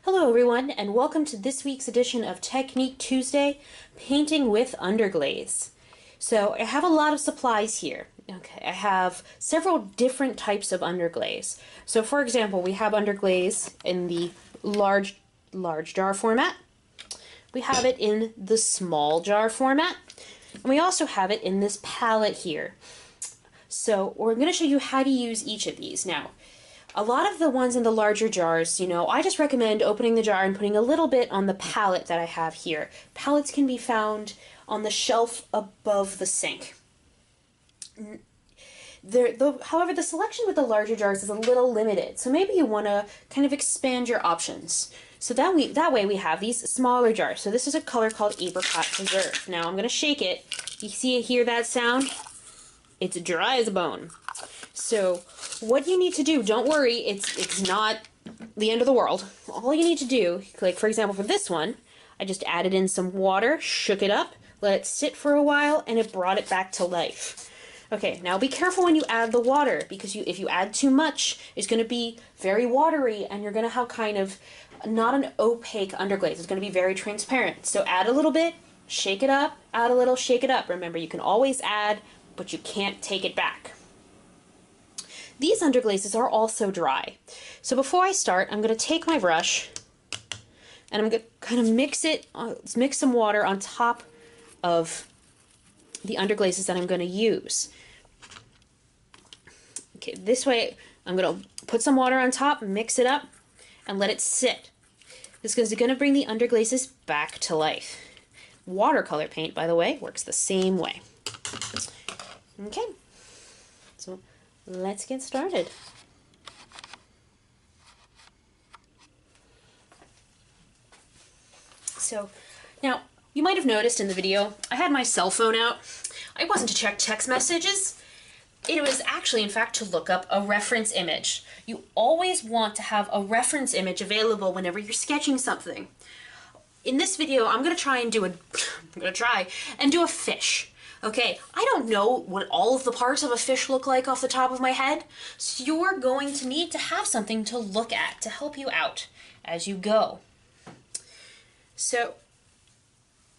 Hello everyone, and welcome to this week's edition of Technique Tuesday, Painting with Underglaze. So I have a lot of supplies here. Okay, I have several different types of underglaze. So for example, we have underglaze in the large jar format. We have it in the small jar format. And we also have it in this palette here. So I'm going to show you how to use each of these. Now, a lot of the ones in the larger jars, I just recommend opening the jar and putting a little bit on the palette that I have here. Palettes can be found on the shelf above the sink. However, the selection with the larger jars is a little limited, so maybe you want to kind of expand your options. So that way we have these smaller jars. So this is a color called Apricot Preserve. Now I'm going to shake it. You hear that sound? It's dry as a bone. So what you need to do, don't worry, it's not the end of the world. All you need to do, like for example for this one, I just added in some water, shook it up, let it sit for a while, and it brought it back to life. Okay, now be careful when you add the water, because if you add too much, it's going to be very watery, and you're going to have kind of not an opaque underglaze. It's going to be very transparent. So add a little bit, shake it up, add a little, shake it up. Remember, you can always add, but you can't take it back. These underglazes are also dry. So before I start, I'm going to take my brush and I'm going to kind of mix some water on top of the underglazes that I'm going to use. Okay, this way I'm going to put some water on top, mix it up, and let it sit. This is going to bring the underglazes back to life. Watercolor paint, by the way, works the same way. Okay, so let's get started. So now you might have noticed in the video I had my cell phone out. It wasn't to check text messages. It was actually, in fact, to look up a reference image. You always want to have a reference image available whenever you're sketching something. In this video, I'm going to try and do a fish. Okay, I don't know what all of the parts of a fish look like off the top of my head, so you're going to need to have something to look at to help you out as you go. So,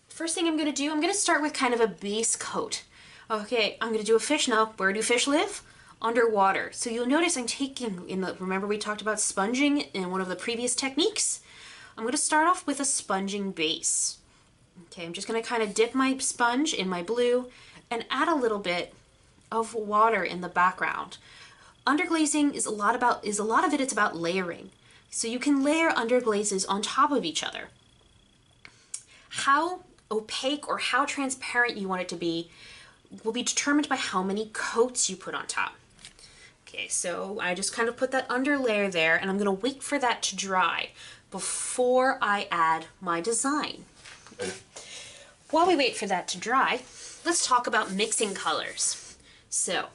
first thing I'm going to start with kind of a base coat. Okay, I'm going to do a fish now. Where do fish live? Underwater. So you'll notice I'm taking, remember we talked about sponging in one of the previous techniques? I'm going to start off with a sponging base. Okay, I'm just going to kind of dip my sponge in my blue and add a little bit of water in the background. Underglazing is a lot of it, it's about layering. So you can layer underglazes on top of each other. How opaque or how transparent you want it to be will be determined by how many coats you put on top. Okay, so I just kind of put that under layer there, and I'm going to wait for that to dry before I add my design. While we wait for that to dry, let's talk about mixing colors. So,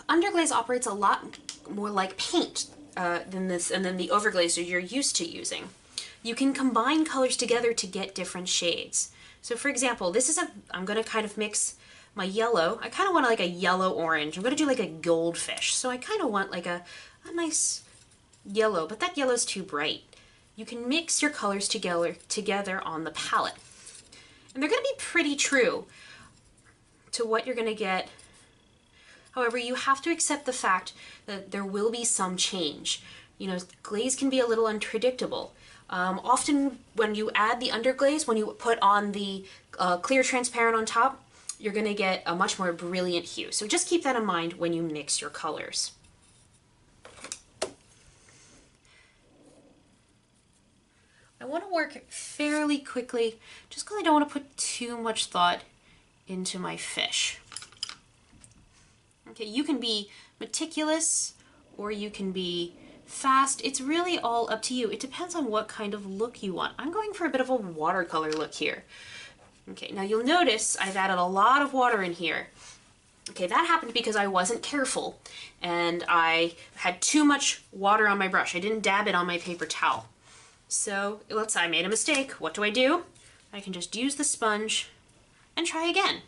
underglaze operates a lot more like paint than the overglaze you're used to using. You can combine colors together to get different shades. So for example, I'm going to kind of mix my yellow. I kind of want like a yellow-orange. I'm going to do like a goldfish. So I kind of want like a nice yellow, but that yellow's too bright. You can mix your colors together on the palette. And they're going to be pretty true to what you're going to get. However, you have to accept the fact that there will be some change. Glaze can be a little unpredictable. Often when you add the underglaze, when you put on the clear transparent on top, you're going to get a much more brilliant hue. So just keep that in mind when you mix your colors. I want to work fairly quickly just because I don't want to put too much thought into my fish. Okay, you can be meticulous or you can be fast. It's really all up to you. It depends on what kind of look you want. I'm going for a bit of a watercolor look here. Okay, now you'll notice I've added a lot of water in here. Okay, that happened because I wasn't careful and I had too much water on my brush. I didn't dab it on my paper towel. So I made a mistake. What do? I can just use the sponge and try again.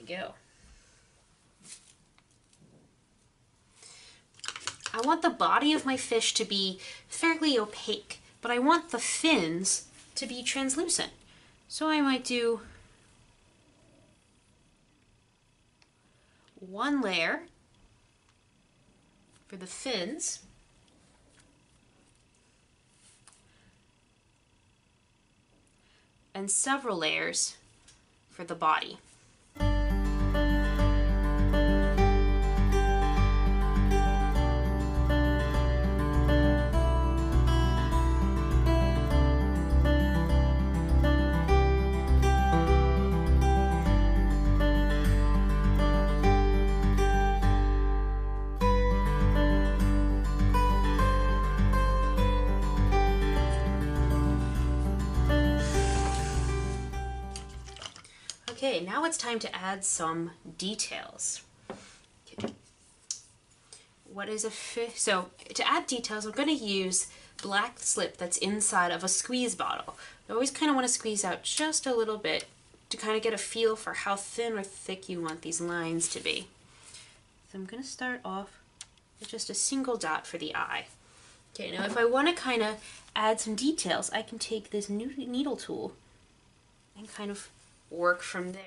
you go. I want the body of my fish to be fairly opaque, but I want the fins to be translucent. So I might do one layer for the fins, and several layers for the body. Okay, now it's time to add some details. Okay. What is a fish? So to add details, I'm going to use black slip that's inside of a squeeze bottle. You always kind of want to squeeze out just a little bit to kind of get a feel for how thin or thick you want these lines to be. So I'm going to start off with just a single dot for the eye. Okay, now if I want to kind of add some details, I can take this needle tool and kind of work from there.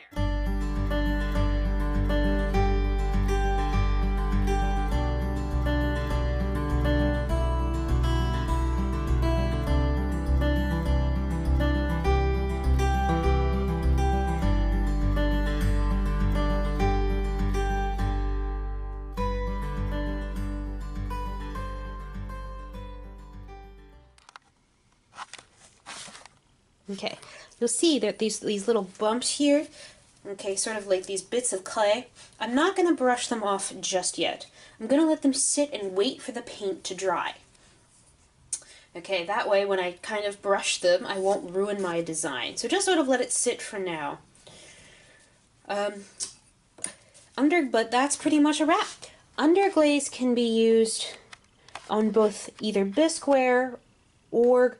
Okay, you'll see that these little bumps here, okay, sort of like these bits of clay, I'm not going to brush them off just yet. I'm going to let them sit and wait for the paint to dry. Okay, that way when I kind of brush them, I won't ruin my design. So just sort of let it sit for now. But that's pretty much a wrap. Underglaze can be used on both either bisqueware or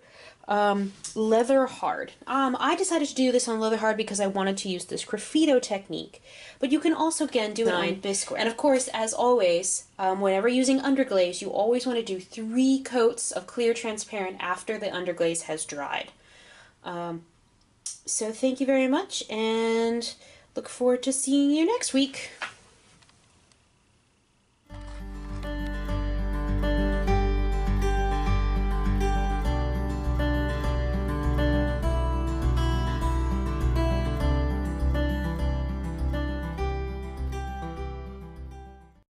leather hard. I decided to do this on leather hard because I wanted to use this graffito technique, but you can also again do it on bisqueware. And of course, as always, whenever using underglaze, you always want to do 3 coats of clear transparent after the underglaze has dried. So thank you very much, and look forward to seeing you next week.